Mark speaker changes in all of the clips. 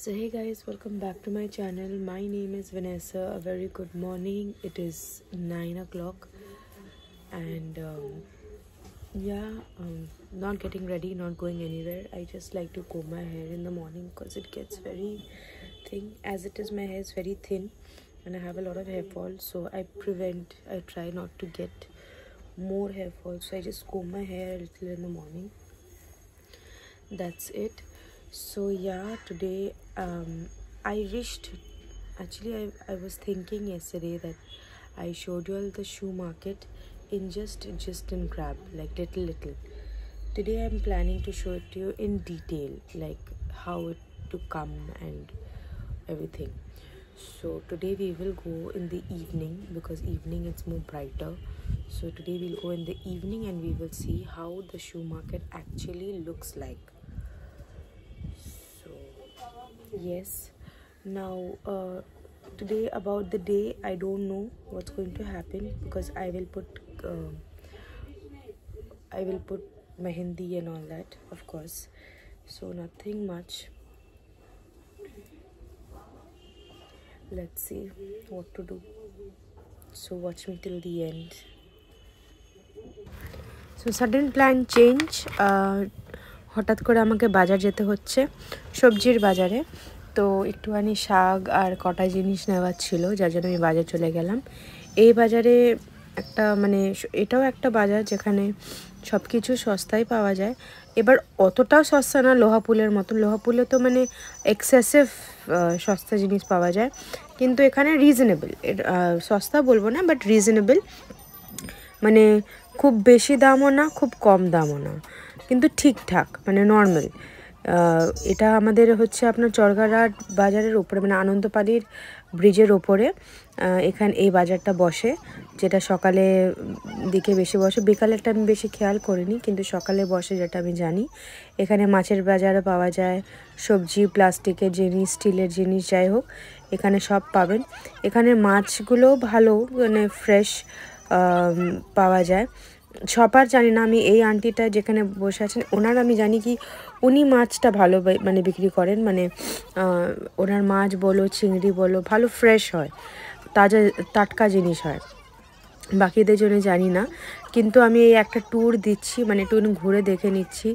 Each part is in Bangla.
Speaker 1: So hey guys, welcome back to my channel. My name is Vanessa. A very good morning. It is 9 o'clock and not getting ready, not going anywhere. I just like to comb my hair in the morning because it gets very thin. As it is, my hair is very thin and I have a lot of hair fall, so I try not to get more hair fall, so I just comb my hair a little in the morning. That's it. So yeah, today I wished, actually I was thinking yesterday that I showed you all the shoe market in just in grab, like little. Today I'm planning to show it to you in detail, like how it to come and everything. So today we will go in the evening because evening it's more brighter. So today we'll go in the evening and we will see how the shoe market actually looks like. Yes, now today about the day I don't know what's going to happen because I will put mehendi and all that, of course, so nothing much. Let's see what to do, so watch me till the end. So sudden plan change, হঠাৎ করে আমাকে বাজার যেতে হচ্ছে, সবজির বাজারে। তো একটুখানি শাক আর কটা জিনিস নেওয়ার ছিল, যার জন্য আমি বাজার চলে গেলাম। এই বাজারে একটা এটাও একটা বাজার যেখানে সব কিছু সস্তায় পাওয়া যায়। এবার অতটাও সস্তা না লোহাপুলের মতন, লোহাপুলে তো এক্সেসিভ সস্তা জিনিস পাওয়া যায়, কিন্তু এখানে রিজনেবল, সস্তা বলবো না বাট রিজনেবল, খুব বেশি দামও না খুব কম দামও না, কিন্তু ঠিকঠাক, নর্মাল। এটা আমাদের হচ্ছে আপনার চরগাড়াট বাজারের উপরে, আনন্দপাড়ির ব্রিজের ওপরে এখানে এই বাজারটা বসে, যেটা সকালে দিকে বেশি বসে, বিকালেরটা আমি বেশি খেয়াল করিনি, কিন্তু সকালে বসে যেটা আমি জানি। এখানে মাছের বাজারে পাওয়া যায়, সবজি, প্লাস্টিকের জিনিস, স্টিলের জিনিস, যাই হোক এখানে সব পাবেন। এখানে মাছগুলোও ভালো, ফ্রেশ পাওয়া যায়। সবার জানি না, আমি এই আন্টিটা যেখানে বসে আছেন ওনার আমি জানি কি উনি মাছটা ভালো বিক্রি করেন, ওনার মাছ বলো চিংড়ি বলো ভালো ফ্রেশ হয়, তাজা টাটকা জিনিস হয়। বাকিদের জন্য জানি না, কিন্তু আমি এই একটা ট্যুর দিচ্ছি, একটু ঘুরে দেখে নিচ্ছি,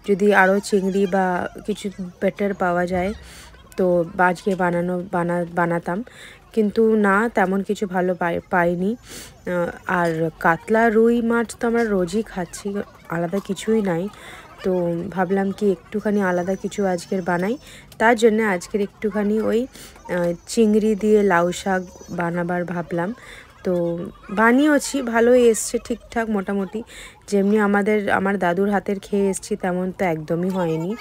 Speaker 1: যদি আরও চিংড়ি বা কিছু বেটার পাওয়া যায় তো আজকে বানাতাম, কিন্তু না তেমন কিছু ভালো পাইনি। আর কাতলা রুই মাছ তো আমরা রোজই খাচ্ছি, আলাদা কিছুই নাই, তো ভাবলাম কি একটুখানি আলাদা কিছু আজকের বানাই, তার জন্য আজকের একটুখানি ওই চিংড়ি দিয়ে লাউ শাক বানাবার ভাবলাম। তো বানিয়েছি, ভালোই এসছে ঠিকঠাক মোটামুটি, যেমনি আমার দাদুর হাতের খেয়ে এসছি তেমন তো একদমই হয়নি,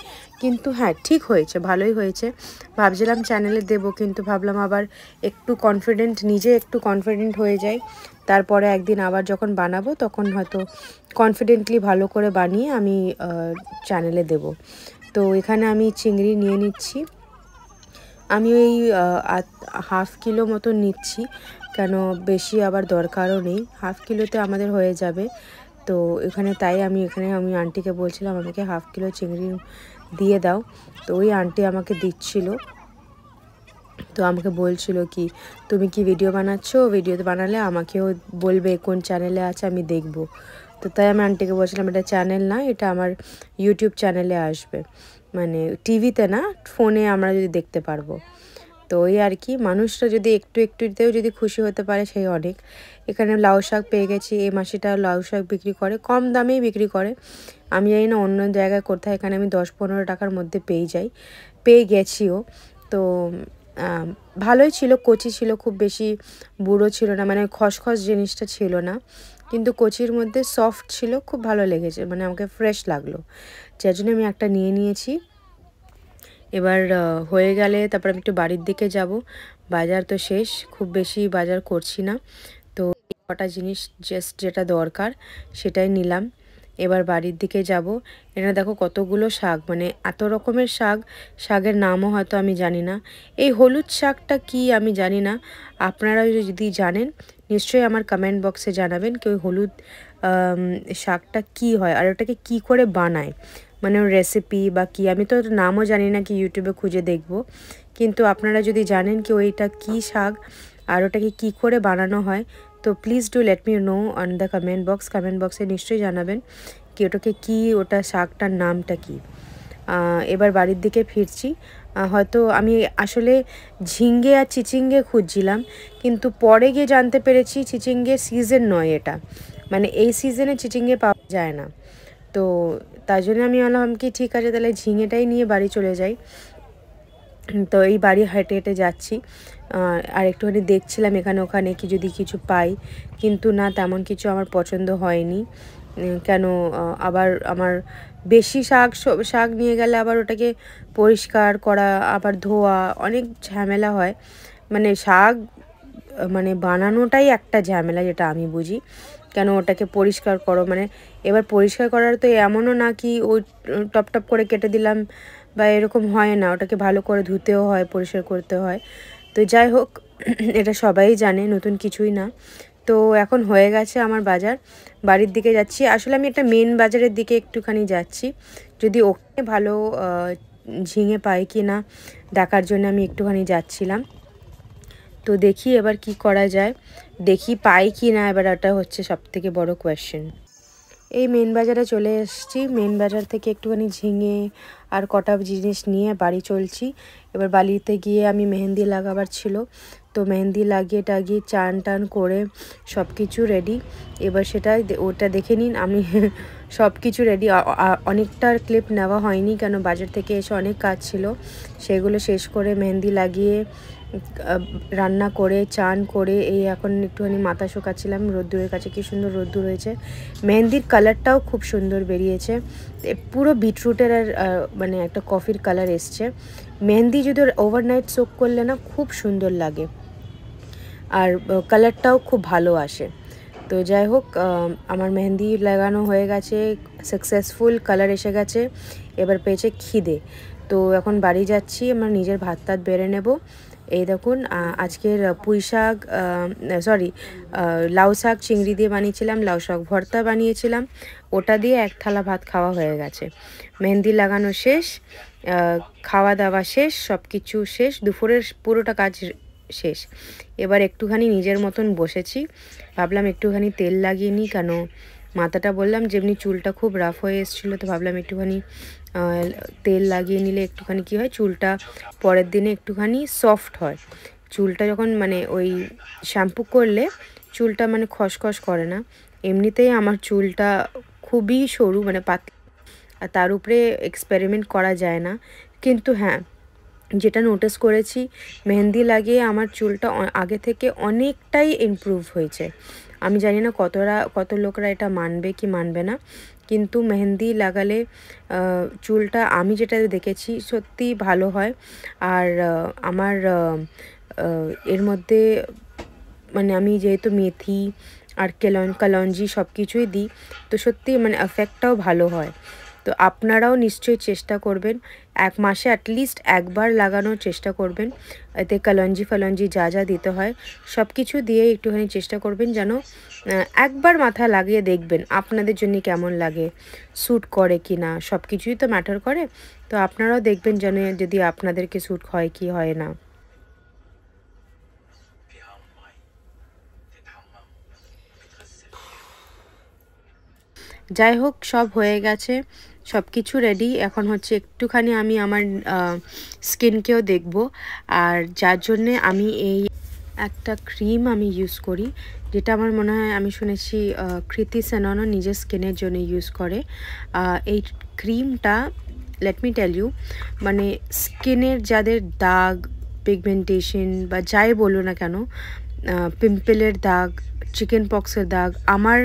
Speaker 1: কিন্তু হ্যাঁ ঠিক হয়েছে, ভালোই হয়েছে। ভাবছিলাম চ্যানেলে দেব, কিন্তু ভাবলাম আবার নিজে একটু কনফিডেন্ট হয়ে যাই, তারপরে একদিন আবার যখন বানাবো তখন হয়তো কনফিডেন্টলি ভালো করে বানিয়ে আমি চ্যানেলে দেব। তো এখানে আমি চিংড়ি নিয়ে নিচ্ছি, আমি ওই হাফ কিলো মতো নিচ্ছি, কেন বেশি আবার দরকারও নেই, হাফ কিলোতে আমাদের হয়ে যাবে। তো তাই আমি আন্টিকে বলছিলাম আমাকে হাফ কিলো চিংড়ি দিয়ে দাও, তো ওই আন্টি আমাকে দিচ্ছিল। তো আমাকে বলছিল কি তুমি কি ভিডিও বানাচ্ছো, ভিডিওতে বানালে আমাকেও বলবে কোন চ্যানেলে আছে, আমি দেখব। তো তাই আমি আন্টিকে বলছিলাম এটা চ্যানেল না, এটা আমার ইউটিউব চ্যানেলে আসবে, টিভিতে না, ফোনে আমরা যদি দেখতে পারবো। তো ওই আর কি, মানুষরা যদি একটুতেও যদি খুশি হতে পারে সেই অনেক। এখানে লাউ শাক পেয়ে গেছি, এই মাসিটা লাউ শাক বিক্রি করে, কম দামেই বিক্রি করে, আমি জানি না অন্য জায়গায় কোথায়, এখানে আমি 10-15 টাকার মধ্যে পেয়ে গেছিও। তো ভালোই ছিল, কচি ছিল, খুব বেশি বুড়ো ছিল না, খসখস জিনিসটা ছিল না, কিন্তু কচির মধ্যে সফট ছিল, খুব ভালো লেগেছে, আমাকে ফ্রেশ লাগলো, যার জন্য আমি একটা নিয়ে নিয়েছি। এবার হয়ে গেলে তারপর আমি একটু বাড়ির দিকে যাব, বাজার তো শেষ, খুব বেশি বাজার করছি না, তো কটা জিনিস জাস্ট যেটা দরকার সেটাই নিলাম। এবার বাড়ির দিকে যাব। এটা দেখো কতগুলো শাক, এত রকমের শাকের নামও হয়তো আমি জানি না। এই হলুদ শাকটা কি আমি জানি না, আপনারা যদি জানেন নিশ্চয়ই আমার কমেন্ট বক্সে জানাবেন কি ওই হলুদ শাকটা কি হয় আর ওটাকে কি করে বানায়। মানে ওর রেসিপি বা কী, আমি তো নামও জানি না, কি ইউটিউবে খুঁজে দেখব। কিন্তু আপনারা যদি জানেন কি ওইটা কী শাক আর ওটাকে কী করে বানানো হয়, তো please do let me no on the comment বক্সে নিশ্চয়ই জানাবেন কি ওটাকে কী, ওটা শাকটার নামটা কী। এবার বাড়ির দিকে ফিরছি। হয়তো আমি আসলে ঝিঙ্গে আর চিচিঙ্গে খুঁজছিলাম, কিন্তু পরে গিয়ে জানতে পেরেছি চিচিঙ্গে সিজন নয় এটা, মানে এই সিজনে চিচিঙ্গে পাওয়া যায় না। তো তাই জন্য আমি বললাম কি ঠিক আছে তাহলে ঝিঙেটাই নিয়ে বাড়ি চলে যাই। তো এই বাড়ি হেঁটে হেঁটে যাচ্ছি, আর একটুখানি দেখছিলাম এখানে ওখানে কি যদি কিছু পাই, কিন্তু না, তেমন কিছু আমার পছন্দ হয়নি। কেন আবার আমার বেশি শাক নিয়ে গেলে আবার ওটাকে পরিষ্কার করা, আবার ধোয়া, অনেক ঝামেলা হয়। মানে শাক মানে বানানোটাই একটা ঝামেলা, যেটা আমি বুঝি। কেন ওটাকে পরিষ্কার করো, মানে এবার পরিষ্কার করার তো এমনও না কি ওই টপ টপ করে কেটে দিলাম বা এরকম হয় না, ওটাকে ভালো করে ধুতেও হয়, পরিষ্কার করতে হয়। তো যাই হোক, এটা সবাই জানে, নতুন কিছুই না। তো এখন হয়ে গেছে আমার বাজার, বাড়ির দিকে যাচ্ছি। আসলে আমি একটা মেন বাজারের দিকে একটুখানি যাচ্ছি, যদি ওখানে ভালো ঝিঙে পাই কি না দেখার জন্য আমি একটুখানি যাচ্ছিলাম। তো দেখি এবার কি করা যায়, দেখি পাই কি না, এবার এটা হচ্ছে সবথেকে বড় কোয়েশ্চেন। এই মেন বাজারে চলে এসেছি, মেন বাজার থেকে একটুখানি ঝিঙে আর কটা জিনিস নিয়ে বাড়ি চলছি। এবার বাড়িতে গিয়ে আমি মেহেন্দি লাগাবার ছিল, তো মেহেন্দি লাগিয়ে টাগিয়ে চান টান করে সব কিছু রেডি। এবার ওটা দেখে নিন, আমি সব কিছু রেডি। অনেকটা ক্লিপ নেওয়া হয়নি, কেন বাজার থেকে এসে অনেক কাজ ছিল, সেগুলো শেষ করে মেহেন্দি লাগিয়ে রান্না করে চান করে এই এখন একটুখানি মাথা শোকাচ্ছিলাম রোদ্দুরের কাছে। কি সুন্দর রোদ্দুর হয়েছে, মেহেন্দির কালারটাও খুব সুন্দর বেরিয়েছে, পুরো বিটরুটের আর মানে একটা কফির কালার এসছে। মেহেন্দি যদি ওভারনাইট সোক করলে না খুব সুন্দর লাগে, আর কালারটাও খুব ভালো আসে। তো যাই হোক, আমার মেহেন্দি লাগানো হয়ে গেছে, সাকসেসফুল কালার এসে গেছে। এবার পেয়েছে খিদে, তো এখন বাড়ি যাচ্ছি, আমার নিজের ভাত টাত বেড়ে নেব। এই দেখুন, আজকের পুঁই শাক লাউ শাক চিংড়ি দিয়ে বানিয়েছিলাম, লাউ শাক ভর্তা বানিয়েছিলাম, ওটা দিয়ে এক থালা ভাত খাওয়া হয়ে গেছে। মেহেন্দি লাগানো শেষ, খাওয়া দাওয়া শেষ, সব কিছু শেষ, দুপুরের পুরোটা কাজ শেষ। এবার একটুখানি নিজের মতন বসেছি, ভাবলাম একটুখানি তেল লাগিয়ে নিই, কেন মাথাটা বললাম যেমনি চুলটা খুব রাফ হয়ে এসেছিলো, তো ভাবলাম একটুখানি তেল লাগিয়ে নিলে একটুখানি কী হয়, চুলটা পরের দিনে একটুখানি সফট হয়। চুলটা যখন মানে ওই শ্যাম্পু করলে চুলটা মানে খসখস করে না। এমনিতেই আমার চুলটা খুবই সরু, মানে পাতলা, আর তার উপরে এক্সপেরিমেন্ট করা যায় না। কিন্তু হ্যাঁ, যেটা নোটিস করেছি, মেহেন্দি লাগিয়ে আমার চুলটা আগে থেকে অনেকটাই ইমপ্রুভ হয়েছে। আমি জানি না কত লোকরা এটা মানবে কি মানবে না, কিন্তু মেহেন্দি লাগালে চুলটা আমি যেটা দেখেছি সত্যি ভালো হয়। আর আমার এর মধ্যে মানে আমি যেহেতু মেথি আর কালঞ্জি সব কিছুই দিই, তো সত্যি মানে এফেক্টটাও ভালো হয়। তো আপনারাও নিশ্চয়ই চেষ্টা করবেন, এক মাসে অ্যাটলিস্ট একবার লাগানোর চেষ্টা করবেন। এতে কালঞ্জি যা যা দিতে হয় সব কিছু দিয়ে একটুখানি চেষ্টা করবেন যেন একবার মাথায় লাগিয়ে দেখবেন আপনাদের জন্য কেমন লাগে, স্যুট করে কি না, সব কিছুই তো ম্যাটার করে। তো আপনারাও দেখবেন যেন যদি আপনাদেরকে স্যুট হয় কি হয় না। যাই হোক, সব হয়ে গেছে, সব কিছু রেডি। এখন হচ্ছে একটুখানি আমি আমার স্কিনকেও দেখব, আর যার জন্যে আমি এই একটা ক্রিম আমি ইউজ করি, যেটা আমার মনে হয় আমি শুনেছি কৃতি সেননও নিজের স্কিনের জন্য ইউজ করে। এই ক্রিমটা লেট মি টেল ইউ, মানে স্কিনের যাদের দাগ, পিগমেন্টেশন বা যাই বলো না কেন, পিম্পলের দাগ, চিকেন পক্সের দাগ, আমার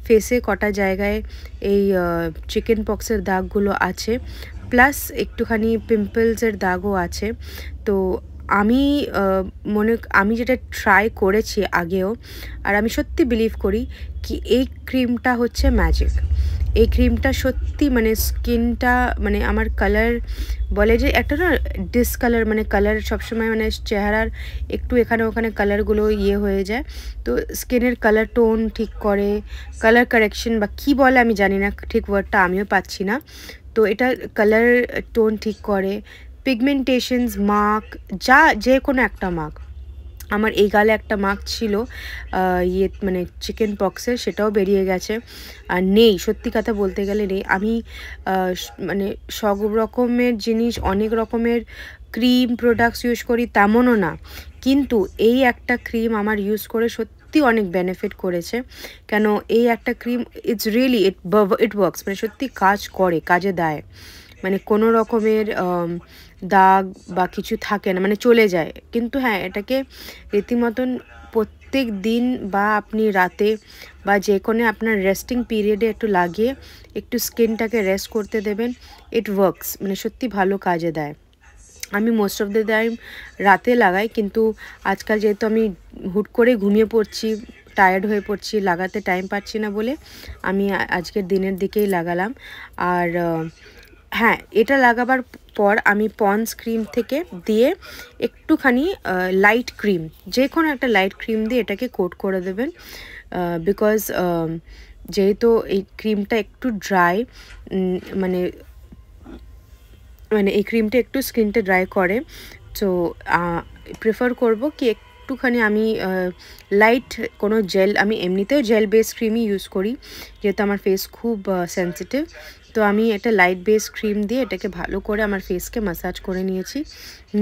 Speaker 1: ফেসে কটা জায়গায় এই চিকেন পক্সের দাগগুলো আছে, প্লাস একটুখানি পিম্পলসের দাগও আছে। তো আমি যেটা ট্রাই করেছি আগেও, আর আমি সত্যি বিলিভ করি কি এই ক্রিমটা হচ্ছে ম্যাজিক। এই ক্রিমটা সত্যি মানে স্কিনটা মানে আমার কালার বলে যে একটা না ডিসকালার মানে কালার সবসময় মানে চেহারার একটু এখানে ওখানে কালারগুলো হয়ে যায়, তো স্কিনের কালার টোন ঠিক করে, কালার কারেকশন বা কী বলে আমি জানি না ঠিক ওয়ার্ডটা, আমিও পাচ্ছি না। তো এটা কালার টোন ঠিক করে, পিগমেন্টেশনস মার্ক যে কোনো একটা মার্ক। আমার এই গালে একটা মার্ক ছিল মানে চিকেন পক্সের, সেটাও বেরিয়ে গেছে। আর নেই, সত্যি কথা বলতে গেলে নেই। আমি মানে সব রকমের জিনিস, অনেক রকমের ক্রিম প্রোডাক্টস ইউজ করি তেমনও না, কিন্তু এই একটা ক্রিম আমার ইউজ করে সত্যি অনেক বেনিফিট করেছে। কেন এই একটা cream it's really it works, মানে সত্যি কাজ করে, কাজে দেয়, মানে কোনো রকমের দাগ বা কিছু থাকে না, মানে চলে যায়। কিন্তু হ্যাঁ, এটাকে রীতিমতন প্রত্যেক দিন বা আপনি রাতে বা যে কোনো আপনার রেস্টিং পিরিয়ডে একটু লাগিয়ে একটু স্কিনটাকে রেস্ট করতে দেবেন। ইট ওয়ার্কস, মানে সত্যি ভালো কাজে দেয়। আমি মোস্ট অফ দ্য টাইম রাতে লাগাই, কিন্তু আজকাল যেহেতু আমি হুট করে ঘুমিয়ে পড়ছি, টায়ার্ড হয়ে পড়ছি, লাগাতে টাইম পাচ্ছি না বলে আমি আজকের দিনের দিকেই লাগালাম। আর হ্যাঁ, এটা লাগাবার পর আমি পন্ডস ক্রিম থেকে দিয়ে একটুখানি লাইট ক্রিম, যে কোনো একটা লাইট ক্রিম দিয়ে এটাকে কোট করে দেবেন। বিকজ যেহেতু এই ক্রিমটা একটু ড্রাই, মানে এই ক্রিমটা একটু স্কিনটা ড্রাই করে, তো প্রেফার করব কি একটুখানি আমি লাইট কোনো জেল, আমি এমনিতেও জেল বেস ক্রিমই ইউজ করি যেহেতু আমার ফেস খুব সেন্সিটিভ। তো আমি একটা লাইট বেস ক্রিম দিয়ে এটাকে ভালো করে আমার ফেসকে ম্যাসাজ করে নিয়েছি,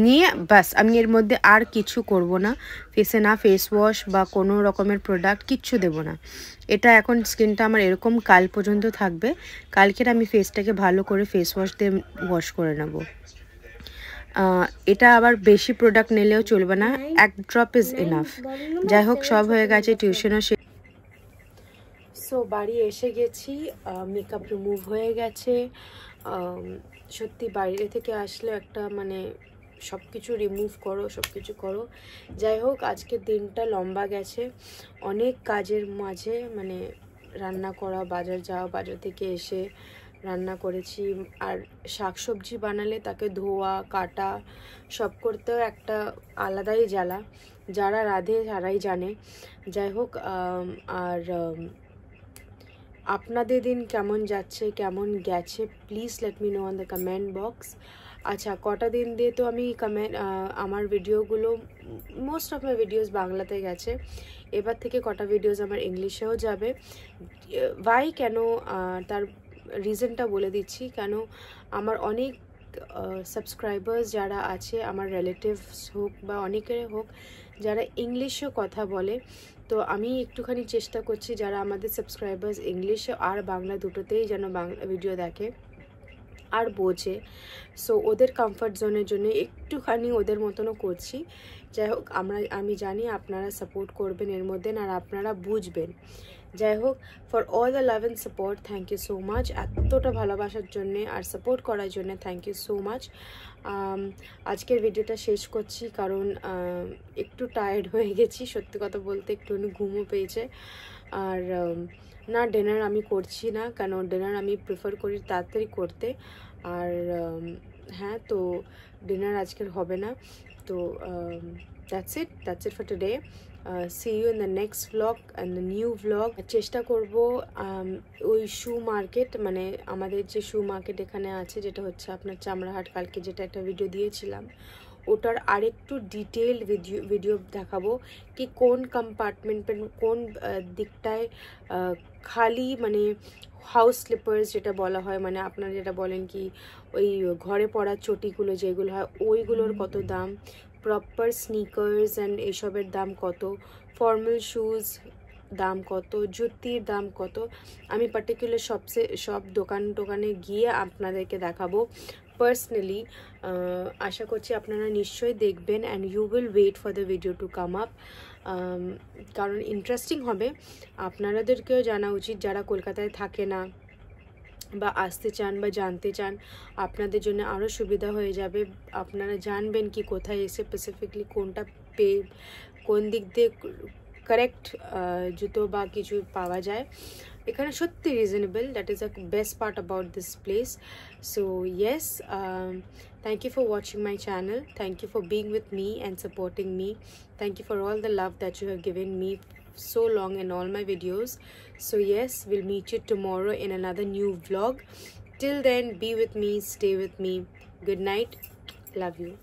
Speaker 1: নিয়ে বাস আমি এর মধ্যে আর কিছু করব না ফেসে, না ফেস ওয়াশ বা কোনো রকমের প্রোডাক্ট কিচ্ছু দেব না। এটা এখন স্কিনটা আমার এরকম কাল পর্যন্ত থাকবে, কালকের আমি ফেসটাকে ভালো করে ফেস ওয়াশ দিয়ে ওয়াশ করে নেব। এটা আবার বেশি প্রোডাক্ট নিলেও চলবে না, এক ড্রপ ইজ এনাফ। যাই হোক, সব হয়ে গেছে, টিউশনও সো বাড়ি এসে গেছি, মেকআপ রিমুভ হয়ে গেছে। সত্যি বাইরে থেকে আসলে একটা মানে সব কিছু রিমুভ করো, সব কিছু করো। যাই হোক, আজকের দিনটা লম্বা গেছে, অনেক কাজের মাঝে, মানে রান্না করা, বাজার যাওয়া, বাজার থেকে এসে রান্না করেছি। আর শাকসবজি বানালে তাকে ধোয়া কাটা সব করতেও একটা আলাদাই জ্বালা, যারা রাঁধে তারাই জানে। যাই হোক, আর আপনাদের দিন কেমন যাচ্ছে, কেমন গেছে, please let me no on the comment box. আচ্ছা, কটা দিন দিয়ে তো আমি আমার ভিডিওগুলো, মোস্ট অফ মাই ভিডিওস বাংলাতে গেছে, এবার থেকে কটা ভিডিওস আমার ইংলিশেও যাবে। ওয়াই, কেন, তার রিজনটা বলে দিচ্ছি। কেন, আমার অনেক সাবস্ক্রাইবার্স যারা আছে, আমার রিলেটিভস হোক বা অনেকের হোক, যারা ইংলিশেও কথা বলে, তো আমি একটুখানি চেষ্টা করছি যারা আমাদের সাবস্ক্রাইবার্স ইংলিশে আর বাংলা দুটোতেই যেন বাংলা ভিডিও দেখে আর বোঝে। সো ওদের কমফর্ট জোনের জন্য একটুখানি ওদের মতনও করছি। যাই হোক, আমি জানি আপনারা সাপোর্ট করবেন এর মধ্যে, আর আপনারা বুঝবেন। যাই হোক, for all the love and support, thank you so much. এতটা ভালোবাসার জন্যে আর সাপোর্ট করার জন্য থ্যাংক ইউ সো মাচ। আজকের ভিডিওটা শেষ করছি, কারণ একটু টায়ার্ড হয়ে গেছি, সত্যি কথা বলতে একটুখানি ঘুমও পেয়েছে। আর না, ডিনার আমি করছি না, কেন ডিনার আমি প্রেফার করি তাড়াতাড়ি করতে। আর হ্যাঁ, তো ডিনার আজকের হবে না। তো that's it for today. see you in the next vlog and the new vlog. চেষ্টা করব ওই শু মার্কেট, মানে আমাদের যে শু মার্কেট এখানে আছে, যেটা হচ্ছে আপনার চামড়াহাট, কালকে যেটা একটা ভিডিও দিয়েছিলাম, ওটার আরেকটু ডিটেল ভিডিও দেখাবো কি কোন কম্পার্টমেন্ট, কোন দিকটায় খালি মানে হাউস স্লিপার্স যেটা বলা হয়, মানে আপনারা যেটা বলেন কি ওই ঘরে পড়ার চটিগুলো যেগুলো হয়, ওইগুলোর কত দাম, প্রপার স্নিকার্স অ্যান্ড এসবের দাম কত, ফর্মাল শুজ দাম কত, জুতির দাম কত, আমি পার্টিকুলার সব দোকানে গিয়ে আপনাদেরকে দেখাবো পার্সোনালি। আশা করছি আপনারা নিশ্চয়ই দেখবেন, and you will wait for the video to come up, কারণ ইন্টারেস্টিং হবে। আপনাদেরকেও জানা উচিত যারা কলকাতায় থাকে না বা আসতে চান বা জানতে চান, আপনাদের জন্য আরও সুবিধা হয়ে যাবে। আপনারা জানবেন কি কোথায় এসে স্পেসিফিকলি কোনটা কোন দিক দিয়ে কারেক্ট জুতো বা কিছু পাওয়া যায় এখানে সত্যি reasonable that is the best part about this place so yes thank you for watching my channel, thank you for being with me and supporting me, thank you for all the love that you have given me so long in all my videos. So yes, we'll meet you tomorrow in another new vlog. Till then, be with me, stay with me. Good night, love you.